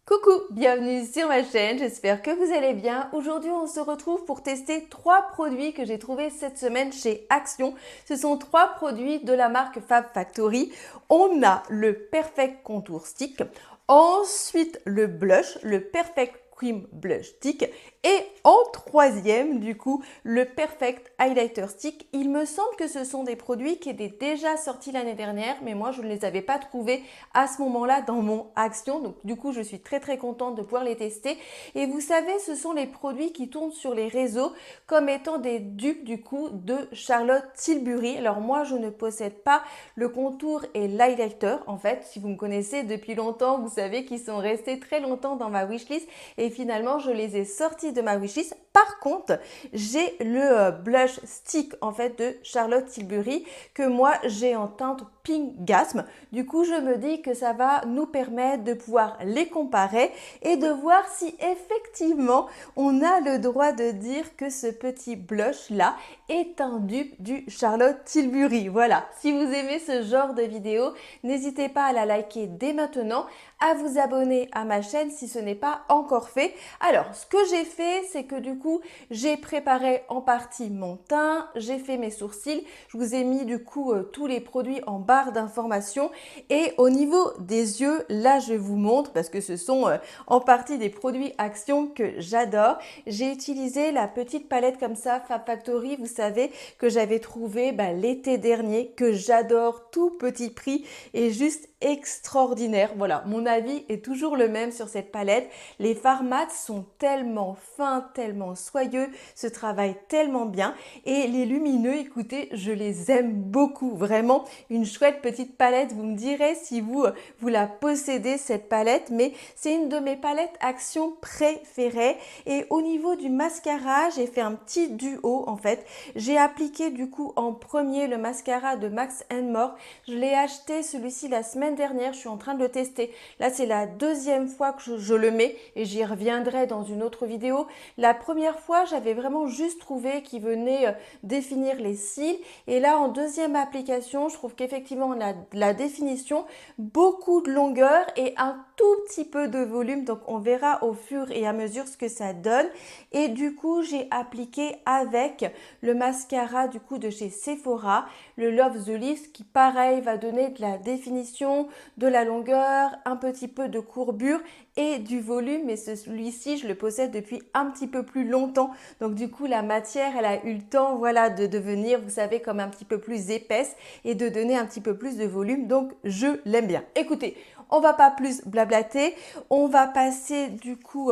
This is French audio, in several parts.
Coucou, bienvenue sur ma chaîne, j'espère que vous allez bien. Aujourd'hui, on se retrouve pour tester 3 produits que j'ai trouvés cette semaine chez Action. Ce sont 3 produits de la marque Fab Factory. On a le Perfect Contour Stick, ensuite le blush, le Perfect Cream Blush Stick et en troisième, du coup, le Perfect Highlighter Stick. Il me semble que ce sont des produits qui étaient déjà sortis l'année dernière, mais moi, je ne les avais pas trouvés à ce moment-là dans mon Action. Donc, du coup, je suis très contente de pouvoir les tester. Et vous savez, ce sont les produits qui tournent sur les réseaux comme étant des dupes, du coup, de Charlotte Tilbury. Alors, moi, je ne possède pas le contour et l'highlighter. En fait, si vous me connaissez depuis longtemps, vous savez qu'ils sont restés très longtemps dans ma wishlist. Et finalement, je les ai sortis de ma wishlist. Par contre, j'ai le blush stick en fait de Charlotte Tilbury que moi j'ai en teinte Pink Gasm. Du coup, je me dis que ça va nous permettre de pouvoir les comparer et de voir si effectivement on a le droit de dire que ce petit blush là est un dupe du Charlotte Tilbury. Voilà, si vous aimez ce genre de vidéo, n'hésitez pas à la liker dès maintenant, à vous abonner à ma chaîne si ce n'est pas encore fait. Alors, ce que j'ai fait, c'est que du coup, j'ai préparé en partie mon teint, j'ai fait mes sourcils, je vous ai mis du coup tous les produits en barre d'informations et au niveau des yeux, là je vous montre parce que ce sont en partie des produits Action que j'adore. J'ai utilisé la petite palette comme ça, Fab Factory, vous savez, que j'avais trouvé l'été dernier, que j'adore, tout petit prix et juste extraordinaire. Voilà, mon avis est toujours le même sur cette palette. Les fards mat sont tellement fins, tellement soyeux, se travaillent tellement bien et les lumineux, écoutez, je les aime beaucoup. Vraiment une chouette petite palette. Vous me direz si vous la possédez cette palette, mais c'est une de mes palettes Action préférées. Et au niveau du mascara, j'ai fait un petit duo en fait. J'ai appliqué du coup en premier le mascara de Max More. Je l'ai acheté celui-ci la semaine dernière, je suis en train de le tester. Là, c'est la deuxième fois que je le mets et j'y reviendrai dans une autre vidéo. La première fois, j'avais vraiment juste trouvé qu'il venait définir les cils. Et là, en deuxième application, je trouve qu'effectivement, on a de la définition, beaucoup de longueur et un tout petit peu de volume. Donc, on verra au fur et à mesure ce que ça donne. Et du coup, j'ai appliqué avec le mascara du coup de chez Sephora, le Love the Lips, qui pareil va donner de la définition, de la longueur, un petit peu de courbure et du volume. Mais celui-ci, je le possède depuis un petit peu plus longtemps. Donc du coup, la matière, elle a eu le temps, voilà, de devenir, vous savez, comme un petit peu plus épaisse et de donner un petit peu plus de volume. Donc je l'aime bien. Écoutez, on va pas plus blablater, on va passer du coup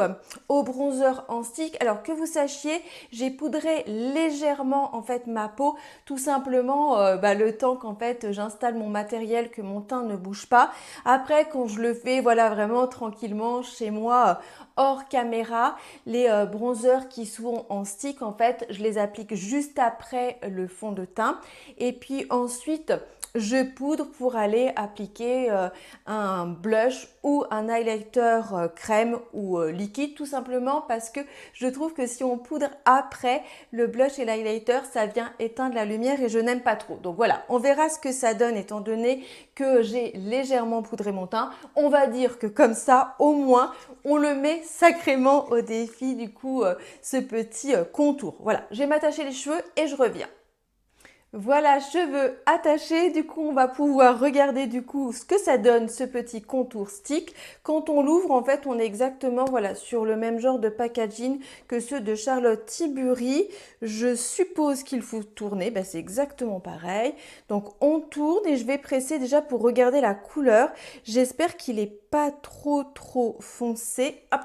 au bronzer en stick. Alors que vous sachiez, j'ai poudré légèrement en fait ma peau, tout simplement le temps qu'en fait j'installe mon matériel, que mon teint ne bouge pas. Après, quand je le fais, voilà, vraiment tranquillement chez moi, hors caméra, les bronzers qui sont en stick, en fait, je les applique juste après le fond de teint. Et puis ensuite, je poudre pour aller appliquer un blush ou un highlighter crème ou liquide, tout simplement parce que je trouve que si on poudre après le blush et l'highlighter, ça vient éteindre la lumière et je n'aime pas trop. Donc voilà, on verra ce que ça donne étant donné que j'ai légèrement poudré mon teint. On va dire que comme ça, au moins, on le met sacrément au défi du coup ce petit contour. Voilà, je vais m'attacher les cheveux et je reviens. Voilà, cheveux attachés, du coup on va pouvoir regarder du coup ce que ça donne ce petit contour stick. Quand on l'ouvre, en fait, on est exactement voilà, sur le même genre de packaging que ceux de Charlotte Tilbury. Je suppose qu'il faut tourner, c'est exactement pareil. Donc on tourne et je vais presser déjà pour regarder la couleur. J'espère qu'il n'est pas trop foncé. Hop,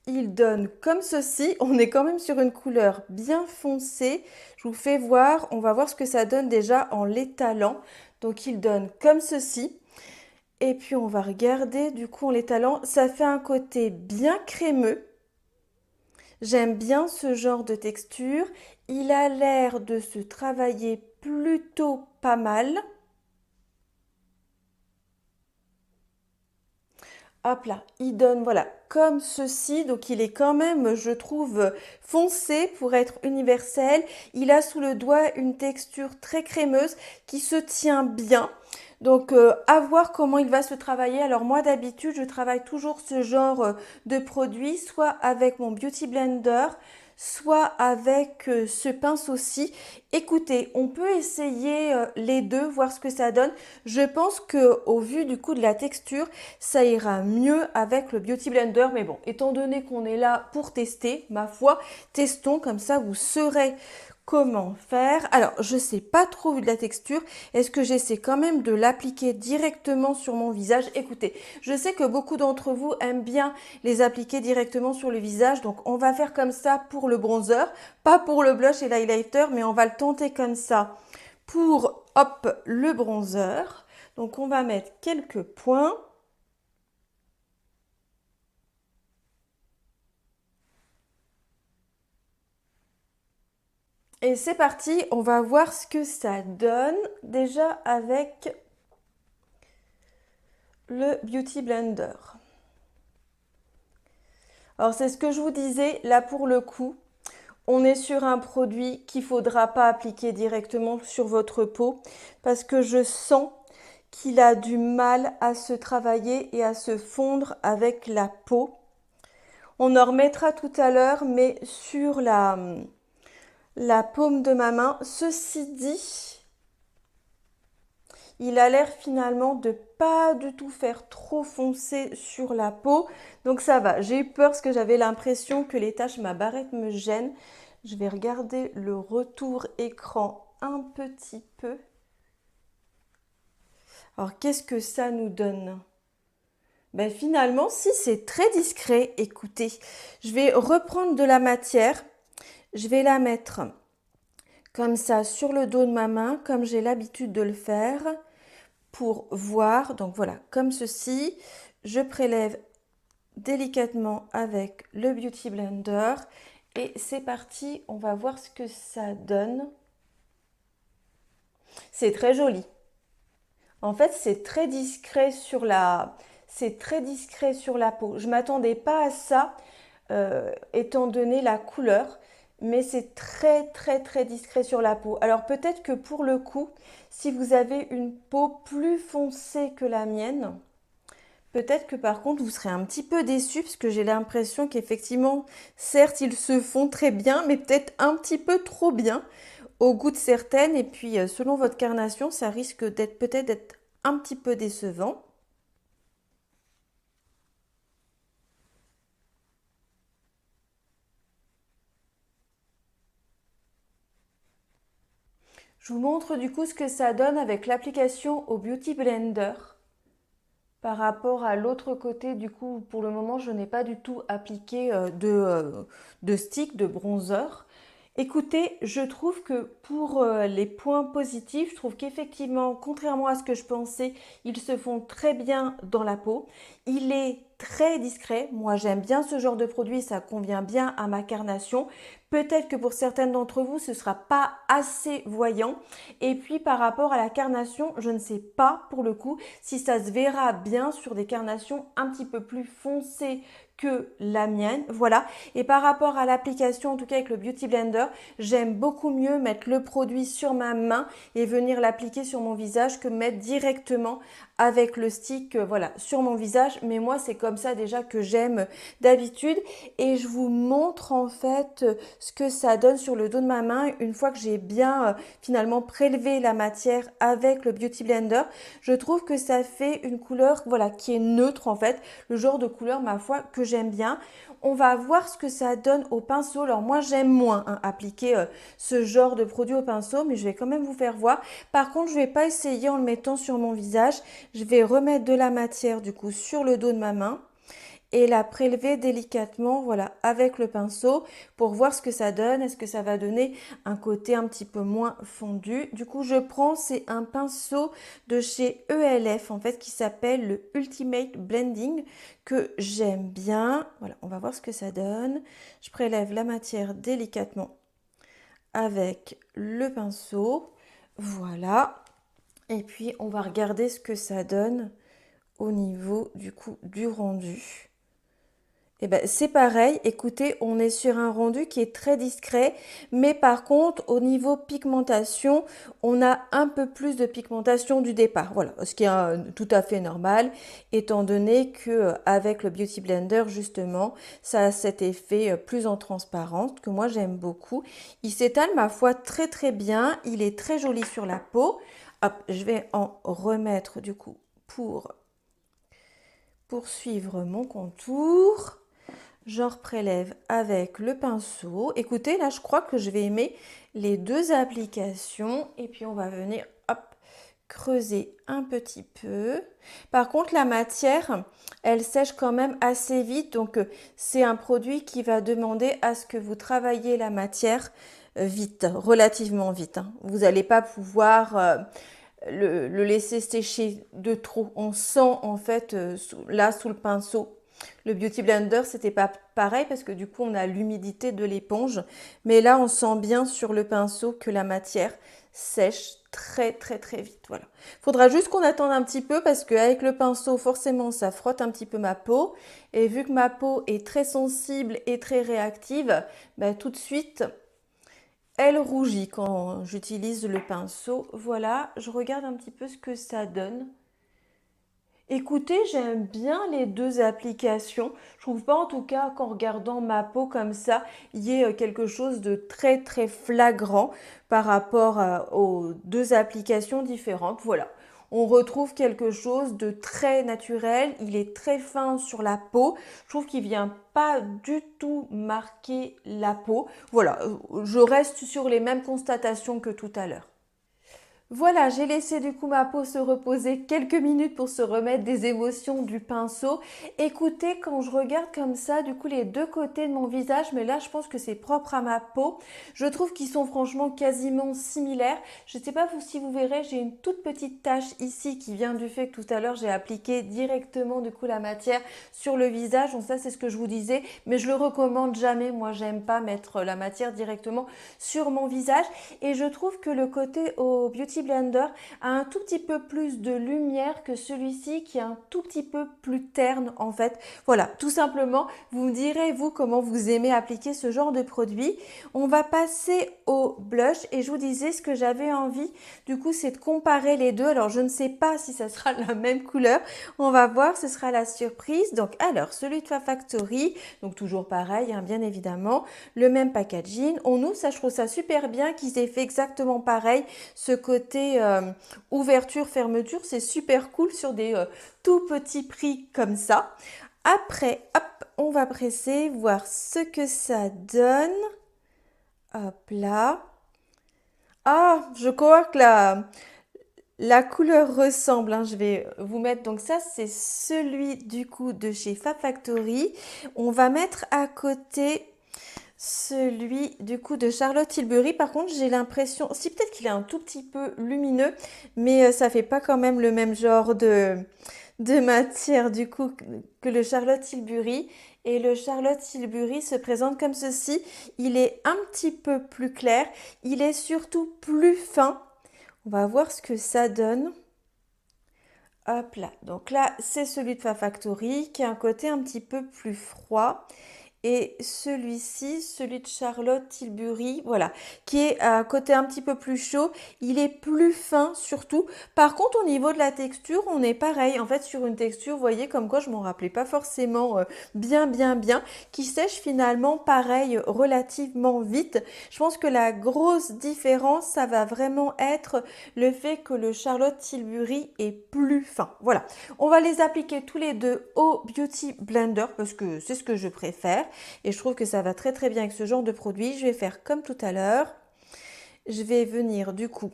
il donne comme ceci. On est quand même sur une couleur bien foncée. Je vous fais voir, on va voir ce que ça donne déjà en l'étalant. Donc il donne comme ceci. Et puis on va regarder du coup en l'étalant. Ça fait un côté bien crémeux. J'aime bien ce genre de texture. Il a l'air de se travailler plutôt pas mal. Hop là, il donne, voilà, comme ceci. Donc, il est quand même, je trouve, foncé pour être universel. Il a sous le doigt une texture très crémeuse qui se tient bien. Donc, à voir comment il va se travailler. Alors, moi, d'habitude, je travaille toujours ce genre de produit, soit avec mon Beauty Blender, soit avec ce pinceau-ci. Écoutez, on peut essayer les deux, voir ce que ça donne. Je pense que au vu du coup de la texture, ça ira mieux avec le Beauty Blender. Mais bon, étant donné qu'on est là pour tester, ma foi, testons, comme ça vous saurez comment faire. Alors, je sais pas trop vu de la texture. Est-ce que j'essaie quand même de l'appliquer directement sur mon visage? Écoutez, je sais que beaucoup d'entre vous aiment bien les appliquer directement sur le visage. Donc, on va faire comme ça pour le bronzer, pas pour le blush et l'highlighter, mais on va le tenter comme ça pour, hop, le bronzer. Donc, on va mettre quelques points. Et c'est parti, on va voir ce que ça donne déjà avec le Beauty Blender. Alors c'est ce que je vous disais, là pour le coup, on est sur un produit qu'il ne faudra pas appliquer directement sur votre peau parce que je sens qu'il a du mal à se travailler et à se fondre avec la peau. On en remettra tout à l'heure, mais sur la paume de ma main, ceci dit, il a l'air finalement de pas du tout faire trop foncé sur la peau. Donc ça va. J'ai eu peur parce que j'avais l'impression que les taches, ma barrette me gêne. Je vais regarder le retour écran un petit peu. Alors qu'est-ce que ça nous donne? Ben finalement, si c'est très discret, écoutez, je vais reprendre de la matière. Je vais la mettre comme ça sur le dos de ma main, comme j'ai l'habitude de le faire, pour voir. Donc voilà, comme ceci, je prélève délicatement avec le Beauty Blender et c'est parti, on va voir ce que ça donne. C'est très joli. En fait, c'est très discret sur la peau. Je m'attendais pas à ça, étant donné la couleur, mais c'est très très très discret sur la peau. Alors peut-être que pour le coup, si vous avez une peau plus foncée que la mienne, peut-être que par contre vous serez un petit peu déçu parce que j'ai l'impression qu'effectivement, certes, ils se font très bien, mais peut-être un petit peu trop bien au goût de certaines. Et puis selon votre carnation, ça risque d'être peut-être d'être un petit peu décevant. Je vous montre du coup ce que ça donne avec l'application au Beauty Blender. Par rapport à l'autre côté, du coup, pour le moment, je n'ai pas du tout appliqué de stick, de bronzer. Écoutez, je trouve que pour les points positifs, je trouve qu'effectivement, contrairement à ce que je pensais, ils se font très bien dans la peau. Il est très discret. Moi, j'aime bien ce genre de produit, ça convient bien à ma carnation. Peut-être que pour certaines d'entre vous, ce ne sera pas assez voyant. Et puis par rapport à la carnation, je ne sais pas pour le coup si ça se verra bien sur des carnations un petit peu plus foncées que la mienne. Voilà. Et par rapport à l'application, en tout cas avec le Beauty Blender, j'aime beaucoup mieux mettre le produit sur ma main et venir l'appliquer sur mon visage que mettre directement avec le stick voilà, sur mon visage. Mais moi, c'est comme ça déjà que j'aime d'habitude. Et je vous montre en fait ce que ça donne sur le dos de ma main une fois que j'ai bien finalement prélevé la matière avec le Beauty Blender. Je trouve que ça fait une couleur voilà, qui est neutre en fait, le genre de couleur ma foi que j'aime bien. On va voir ce que ça donne au pinceau. Alors moi j'aime moins appliquer ce genre de produit au pinceau, mais je vais quand même vous faire voir. Par contre, je ne vais pas essayer en le mettant sur mon visage. Je vais remettre de la matière du coup sur le dos de ma main et la prélever délicatement, voilà, avec le pinceau pour voir ce que ça donne. Est-ce que ça va donner un côté un petit peu moins fondu? Du coup, je prends, c'est un pinceau de chez ELF, en fait, qui s'appelle le Ultimate Blending, que j'aime bien. Voilà, on va voir ce que ça donne. Je prélève la matière délicatement avec le pinceau. Voilà. Et puis, on va regarder ce que ça donne au niveau, du coup, du rendu. Eh ben, c'est pareil, écoutez, on est sur un rendu qui est très discret, mais par contre, au niveau pigmentation, on a un peu plus de pigmentation du départ. Voilà, ce qui est tout à fait normal, étant donné que avec le Beauty Blender, justement, ça a cet effet plus en transparence que moi j'aime beaucoup. Il s'étale, ma foi, très très bien. Il est très joli sur la peau. Hop, je vais en remettre du coup pour poursuivre mon contour. J'en prélève avec le pinceau. Écoutez, là, je crois que je vais aimer les deux applications. Et puis, on va venir, hop, creuser un petit peu. Par contre, la matière, elle sèche quand même assez vite. Donc, c'est un produit qui va demander à ce que vous travailliez la matière vite, relativement vite, hein. Vous n'allez pas pouvoir le laisser sécher de trop. On sent, en fait, là, sous le pinceau, le Beauty Blender, c'était pas pareil parce que du coup, on a l'humidité de l'éponge. Mais là, on sent bien sur le pinceau que la matière sèche très, très, très vite. Voilà. Faudra juste qu'on attende un petit peu parce qu'avec le pinceau, forcément, ça frotte un petit peu ma peau. Et vu que ma peau est très sensible et très réactive, ben, tout de suite, elle rougit quand j'utilise le pinceau. Voilà, je regarde un petit peu ce que ça donne. Écoutez, j'aime bien les deux applications. Je trouve pas en tout cas qu'en regardant ma peau comme ça, il y ait quelque chose de très très flagrant par rapport aux deux applications différentes. Voilà, on retrouve quelque chose de très naturel. Il est très fin sur la peau. Je trouve qu'il vient pas du tout marquer la peau. Voilà, je reste sur les mêmes constatations que tout à l'heure. Voilà, j'ai laissé du coup ma peau se reposer quelques minutes pour se remettre des émotions du pinceau. Écoutez, quand je regarde comme ça, du coup les deux côtés de mon visage, mais là je pense que c'est propre à ma peau, je trouve qu'ils sont franchement quasiment similaires. Je ne sais pas si vous verrez, j'ai une toute petite tache ici qui vient du fait que tout à l'heure j'ai appliqué directement du coup la matière sur le visage. Donc ça c'est ce que je vous disais, mais je le recommande jamais. Moi j'aime pas mettre la matière directement sur mon visage et je trouve que le côté au Beauty Blender a un tout petit peu plus de lumière que celui-ci qui est un tout petit peu plus terne en fait. Voilà, tout simplement, vous me direz vous comment vous aimez appliquer ce genre de produit. On va passer au blush et je vous disais ce que j'avais envie du coup c'est de comparer les deux. Alors je ne sais pas si ça sera la même couleur, on va voir, ce sera la surprise. Donc alors celui de Fab Factory, donc toujours pareil hein, bien évidemment, le même packaging. On ouvre, ça je trouve ça super bien qu'ils aient fait exactement pareil, ce côté ouverture, fermeture, c'est super cool sur des tout petits prix comme ça. Après, hop, on va presser, voir ce que ça donne. Hop là. Ah, je crois que la couleur ressemble, hein. Je vais vous mettre, donc ça c'est celui du coup de chez Fab Factory. On va mettre à côté celui du coup de Charlotte Tilbury. Par contre, j'ai l'impression, si peut-être qu'il est un tout petit peu lumineux, mais ça fait pas quand même le même genre de matière du coup que le Charlotte Tilbury. Et le Charlotte Tilbury se présente comme ceci. Il est un petit peu plus clair. Il est surtout plus fin. On va voir ce que ça donne. Hop là. Donc là, c'est celui de Fab Factory qui a un côté un petit peu plus froid. Et celui-ci, celui de Charlotte Tilbury, voilà, qui est à côté un petit peu plus chaud. Il est plus fin surtout. Par contre, au niveau de la texture, on est pareil. En fait, sur une texture, vous voyez, comme quoi je m'en rappelais pas forcément bien, qui sèche finalement pareil relativement vite. Je pense que la grosse différence, ça va vraiment être le fait que le Charlotte Tilbury est plus fin. Voilà, on va les appliquer tous les deux au Beauty Blender parce que c'est ce que je préfère. Et je trouve que ça va très très bien avec ce genre de produit. Je vais faire comme tout à l'heure. Je vais venir du coup,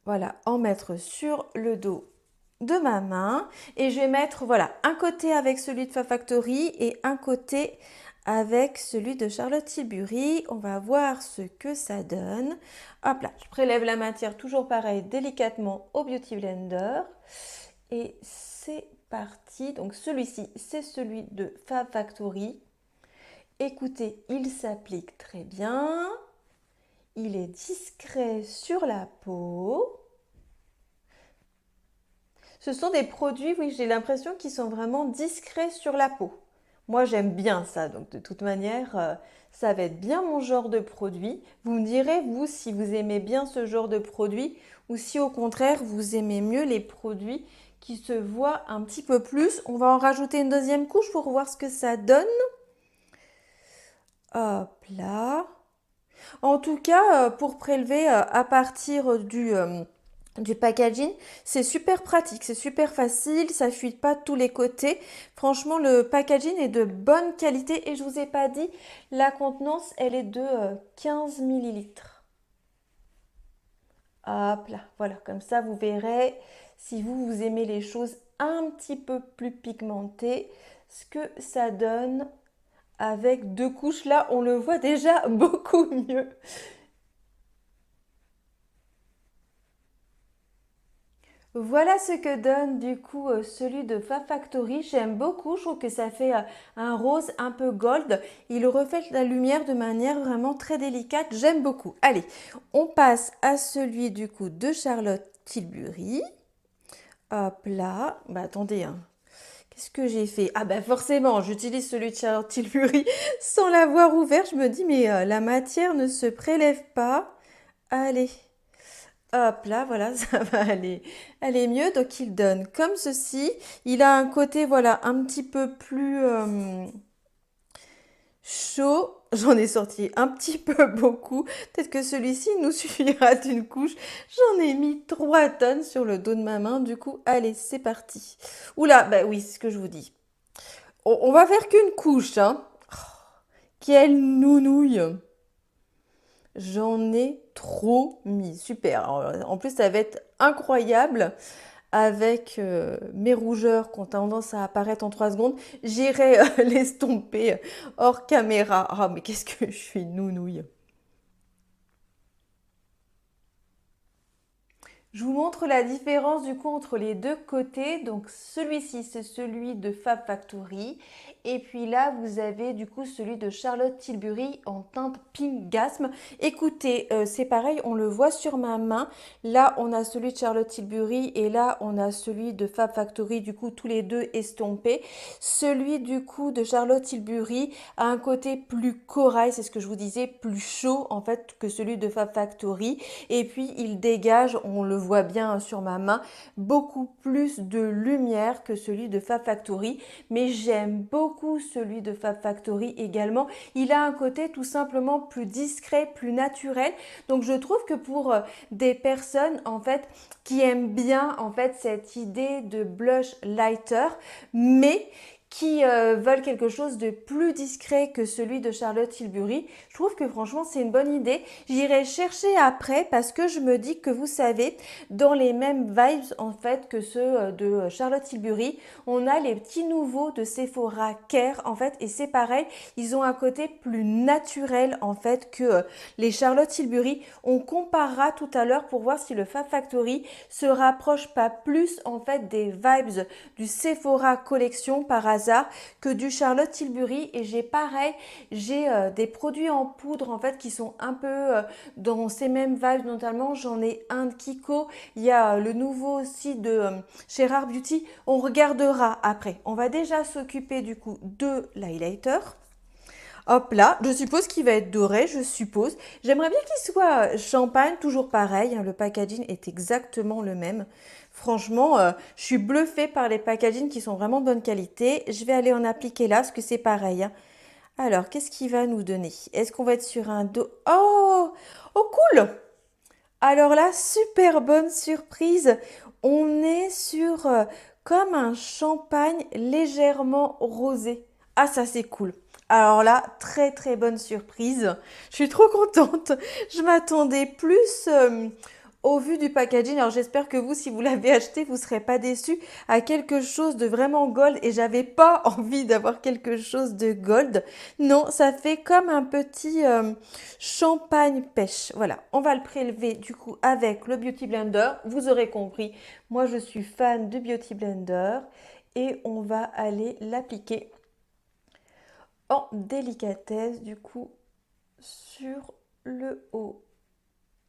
voilà, en mettre sur le dos de ma main. Et je vais mettre, voilà, un côté avec celui de Fab Factory et un côté avec celui de Charlotte Tilbury. On va voir ce que ça donne. Hop là, je prélève la matière toujours pareil, délicatement au Beauty Blender. Et c'est parti. Donc celui-ci, c'est celui de Fab Factory. Écoutez, il s'applique très bien. Il est discret sur la peau. Ce sont des produits, oui, j'ai l'impression qu'ils sont vraiment discrets sur la peau. Moi, j'aime bien ça. Donc, de toute manière, ça va être bien mon genre de produit. Vous me direz, vous, si vous aimez bien ce genre de produit ou si au contraire, vous aimez mieux les produits qui se voient un petit peu plus. On va en rajouter une deuxième couche pour voir ce que ça donne. Hop là. En tout cas, pour prélever à partir du packaging, c'est super pratique, c'est super facile, ça fuite pas de tous les côtés. Franchement, le packaging est de bonne qualité et je vous ai pas dit, la contenance, elle est de 15 millilitres. Hop là, voilà, comme ça vous verrez si vous aimez les choses un petit peu plus pigmentées, ce que ça donne avec deux couches. Là, on le voit déjà beaucoup mieux. Voilà ce que donne du coup celui de Fab Factory. J'aime beaucoup, je trouve que ça fait un rose un peu gold. Il reflète la lumière de manière vraiment très délicate. J'aime beaucoup. Allez, on passe à celui du coup de Charlotte Tilbury. Hop là. Bah attendez, hein. Qu'est-ce que j'ai fait? Ah bah forcément, j'utilise celui de Charlotte Tilbury sans l'avoir ouvert. Je me dis mais la matière ne se prélève pas. Allez. Hop là, voilà, ça va aller mieux. Donc il donne comme ceci. Il a un côté, voilà, un petit peu plus chaud. J'en ai sorti un petit peu beaucoup. Peut-être que celui-ci nous suffira d'une couche. J'en ai mis 3 tonnes sur le dos de ma main. Du coup, allez, c'est parti. Oula, bah oui, c'est ce que je vous dis. On va faire qu'une couche, hein. Oh, quelle nounouille. J'en ai trop mis. Super. Alors, en plus, ça va être incroyable avec mes rougeurs qui ont tendance à apparaître en 3 secondes. J'irai l'estomper hors caméra. Ah, mais qu'est-ce que je suis nounouille. Je vous montre la différence du coup entre les deux côtés. Donc celui-ci, c'est celui de Fab Factory. Et puis là, vous avez du coup celui de Charlotte Tilbury en teinte Pingasme. Écoutez, c'est pareil, on le voit sur ma main. Là, on a celui de Charlotte Tilbury et là, on a celui de Fab Factory, du coup, tous les deux estompés. Celui du coup de Charlotte Tilbury a un côté plus corail, c'est ce que je vous disais, plus chaud en fait que celui de Fab Factory. Et puis, il dégage, on le voit bien sur ma main, beaucoup plus de lumière que celui de Fab Factory. Mais j'aime beaucoup celui de Fab Factory également. Il a un côté tout simplement plus discret, plus naturel. Donc je trouve que pour des personnes en fait qui aiment bien en fait cette idée de blush lighter, mais qui veulent quelque chose de plus discret que celui de Charlotte Tilbury. Je trouve que franchement c'est une bonne idée. J'irai chercher après parce que je me dis que vous savez, dans les mêmes vibes en fait que ceux de Charlotte Tilbury, on a les petits nouveaux de Sephora Care en fait et c'est pareil, ils ont un côté plus naturel en fait que les Charlotte Tilbury. On comparera tout à l'heure pour voir si le Fab Factory se rapproche pas plus en fait des vibes du Sephora Collection par hasard que du Charlotte Tilbury et j'ai pareil, j'ai des produits en poudre en fait qui sont un peu dans ces mêmes vibes, notamment j'en ai un de Kiko, il y a le nouveau aussi de chez Rare Beauty, on regardera après. On va déjà s'occuper du coup de l'highlighter. Hop là, je suppose qu'il va être doré, je suppose. J'aimerais bien qu'il soit champagne, toujours pareil, hein, le packaging est exactement le même. Franchement, je suis bluffée par les packagings qui sont vraiment de bonne qualité. Je vais aller en appliquer là, parce que c'est pareil, hein. Alors, qu'est-ce qu'il va nous donner? Est-ce qu'on va être sur un dos? Oh! Oh, cool! Alors là, super bonne surprise. On est sur comme un champagne légèrement rosé. Ah, ça c'est cool. Alors là, très très bonne surprise. Je suis trop contente. Je m'attendais plus au vu du packaging. Alors j'espère que vous, si vous l'avez acheté, vous ne serez pas déçus à quelque chose de vraiment gold. Et j'avais pas envie d'avoir quelque chose de gold. Non, ça fait comme un petit champagne pêche. Voilà, on va le prélever du coup avec le Beauty Blender. Vous aurez compris, moi je suis fan de Beauty Blender. Et on va aller l'appliquer en délicatesse du coup sur le haut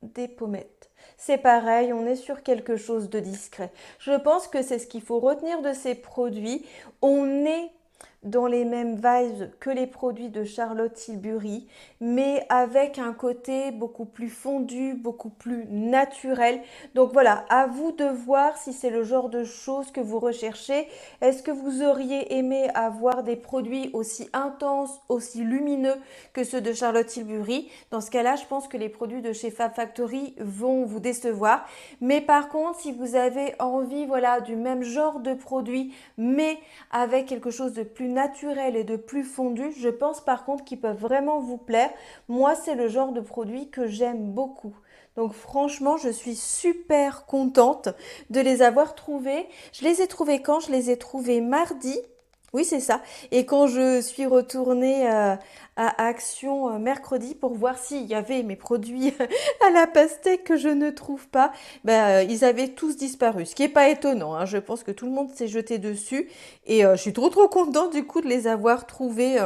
des pommettes. C'est pareil, on est sur quelque chose de discret. Je pense que c'est ce qu'il faut retenir de ces produits. On est dans les mêmes vibes que les produits de Charlotte Tilbury, mais avec un côté beaucoup plus fondu, beaucoup plus naturel. Donc voilà, à vous de voir si c'est le genre de choses que vous recherchez. Est-ce que vous auriez aimé avoir des produits aussi intenses, aussi lumineux que ceux de Charlotte Tilbury? Dans ce cas-là, je pense que les produits de chez Fab Factory vont vous décevoir. Mais par contre, si vous avez envie, voilà, du même genre de produit, mais avec quelque chose de plus naturel et de plus fondu, je pense par contre qu'ils peuvent vraiment vous plaire. Moi, c'est le genre de produit que j'aime beaucoup. Donc franchement, je suis super contente de les avoir trouvés. Je les ai trouvés quand? Je les ai trouvés mardi. Oui, c'est ça. Et quand je suis retournée à Action mercredi pour voir s'il y avait mes produits à la pastèque que je ne trouve pas, ils avaient tous disparu. Ce qui n'est pas étonnant, hein. Je pense que tout le monde s'est jeté dessus. Et je suis trop contente du coup de les avoir trouvés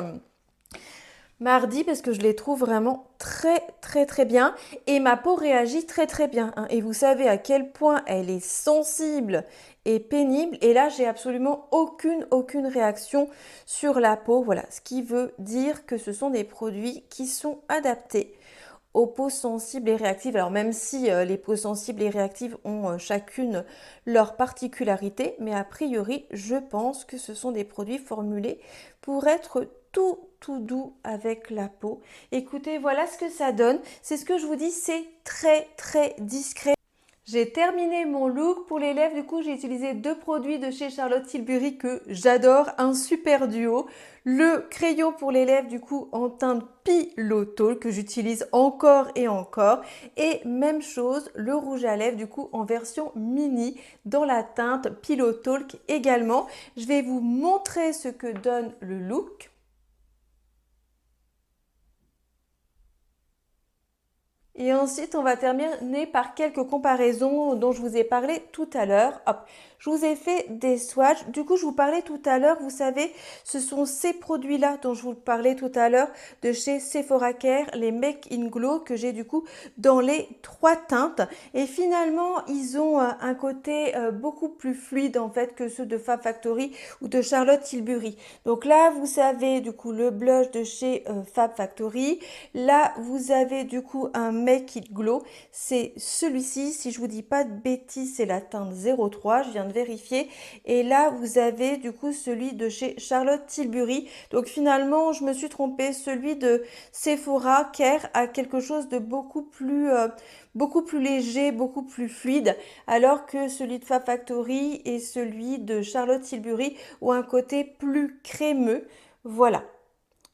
mardi parce que je les trouve vraiment très bien et ma peau réagit très bien, hein. Et vous savez à quel point elle est sensible et pénible et là j'ai absolument aucune réaction sur la peau, voilà, ce qui veut dire que ce sont des produits qui sont adaptés aux peaux sensibles et réactives. Alors même si les peaux sensibles et réactives ont chacune leur particularité, mais a priori je pense que ce sont des produits formulés pour être tout doux avec la peau. Écoutez, voilà ce que ça donne. C'est ce que je vous dis, c'est très discret. J'ai terminé mon look pour les lèvres. Du coup, j'ai utilisé deux produits de chez Charlotte Tilbury que j'adore. Un super duo. Le crayon pour les lèvres, du coup, en teinte Pillow Talk que j'utilise encore et encore. Et même chose, le rouge à lèvres, du coup, en version mini dans la teinte Pillow Talk également. Je vais vous montrer ce que donne le look. Et ensuite, on va terminer par quelques comparaisons dont je vous ai parlé tout à l'heure. Hop, je vous ai fait des swatchs. Du coup, je vous parlais tout à l'heure, vous savez, ce sont ces produits-là dont je vous parlais tout à l'heure de chez Sephora Care, les Make in Glow que j'ai du coup dans les trois teintes. Et finalement, ils ont un côté beaucoup plus fluide en fait que ceux de Fab Factory ou de Charlotte Tilbury. Donc là, vous savez du coup le blush de chez Fab Factory. Là, vous avez du coup un Make It Glow, c'est celui-ci, si je vous dis pas de bêtises, c'est la teinte 03, je viens de vérifier, et là vous avez du coup celui de chez Charlotte Tilbury, donc finalement je me suis trompée, celui de Sephora Care a quelque chose de beaucoup plus léger, beaucoup plus fluide, alors que celui de Fab Factory et celui de Charlotte Tilbury ont un côté plus crémeux, voilà.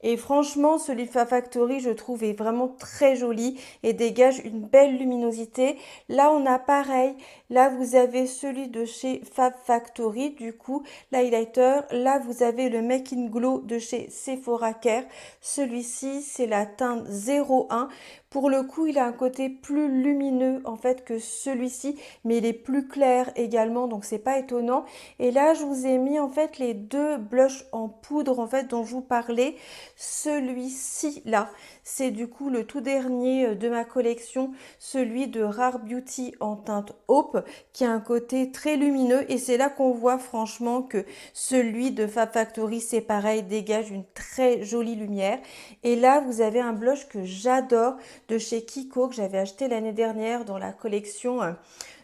Et franchement, celui de Fab Factory, je trouve, est vraiment très joli et dégage une belle luminosité. Là, on a pareil. Là, vous avez celui de chez Fab Factory, du coup, l'highlighter. Là, vous avez le Make in Glow de chez Sephora Care. Celui-ci, c'est la teinte 01. Pour le coup, il a un côté plus lumineux en fait que celui-ci, mais il est plus clair également, donc c'est pas étonnant. Et là, je vous ai mis en fait les deux blushs en poudre en fait dont je vous parlais. Celui-ci là, c'est du coup le tout dernier de ma collection, celui de Rare Beauty en teinte Hope, qui a un côté très lumineux et c'est là qu'on voit franchement que celui de Fab Factory, c'est pareil, dégage une très jolie lumière. Et là, vous avez un blush que j'adore de chez Kiko que j'avais acheté l'année dernière dans la collection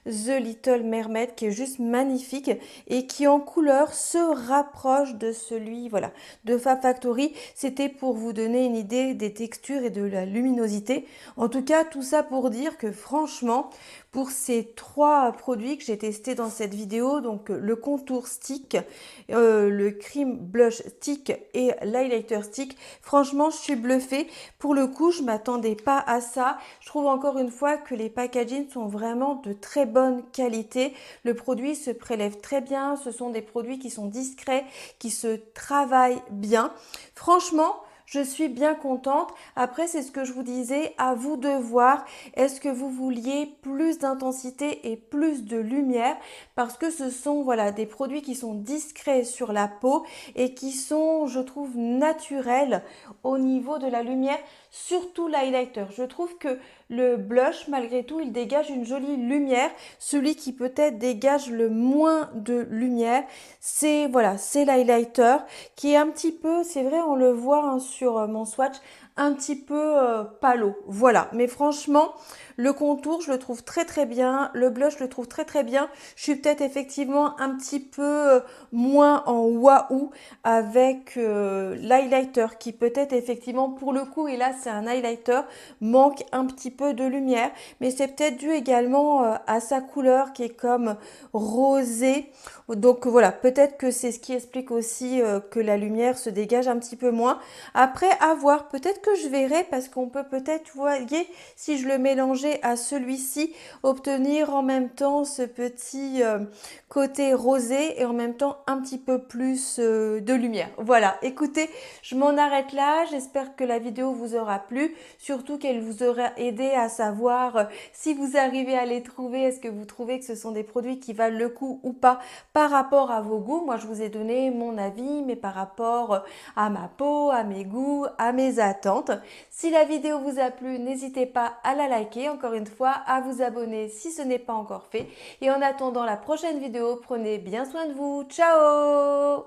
The Little Mermaid qui est juste magnifique et qui en couleur se rapproche de celui voilà, de Fab Factory. C'était pour vous donner une idée des textures et de la luminosité. En tout cas, tout ça pour dire que franchement, pour ces trois produits que j'ai testés dans cette vidéo, donc le contour stick, le cream blush stick et l'highlighter stick, franchement, je suis bluffée. Pour le coup, je m'attendais pas à ça. Je trouve encore une fois que les packaging sont vraiment de très bonne qualité. Le produit se prélève très bien. Ce sont des produits qui sont discrets, qui se travaillent bien. Franchement, je suis bien contente. Après, c'est ce que je vous disais, à vous de voir. Est-ce que vous vouliez plus d'intensité et plus de lumière? Parce que ce sont voilà, des produits qui sont discrets sur la peau et qui sont, je trouve, naturels au niveau de la lumière, surtout l'highlighter. Je trouve que le blush, malgré tout, il dégage une jolie lumière. Celui qui peut-être dégage le moins de lumière, c'est voilà, c'est l'highlighter qui est un petit peu, c'est vrai, on le voit hein, sur mon swatch, un petit peu palo. Voilà, mais franchement, le contour, je le trouve très très bien. Le blush, je le trouve très très bien. Je suis peut-être effectivement un petit peu moins en waouh avec l'highlighter qui peut-être effectivement pour le coup, et là c'est un highlighter, manque un petit peu de lumière. Mais c'est peut-être dû également à sa couleur qui est comme rosé. Donc voilà, peut-être que c'est ce qui explique aussi que la lumière se dégage un petit peu moins. Après, à voir, peut-être que je verrai parce qu'on peut peut-être, vous voyez, si je le mélangeais à celui-ci, obtenir en même temps ce petit côté rosé et en même temps un petit peu plus de lumière. Voilà, écoutez, je m'en arrête là. J'espère que la vidéo vous aura plu, surtout qu'elle vous aura aidé à savoir si vous arrivez à les trouver. Est-ce que vous trouvez que ce sont des produits qui valent le coup ou pas par rapport à vos goûts? Moi, je vous ai donné mon avis, mais par rapport à ma peau, à mes goûts, à mes attentes. Si la vidéo vous a plu, n'hésitez pas à la liker, encore une fois, à vous abonner si ce n'est pas encore fait. Et en attendant la prochaine vidéo, prenez bien soin de vous. Ciao!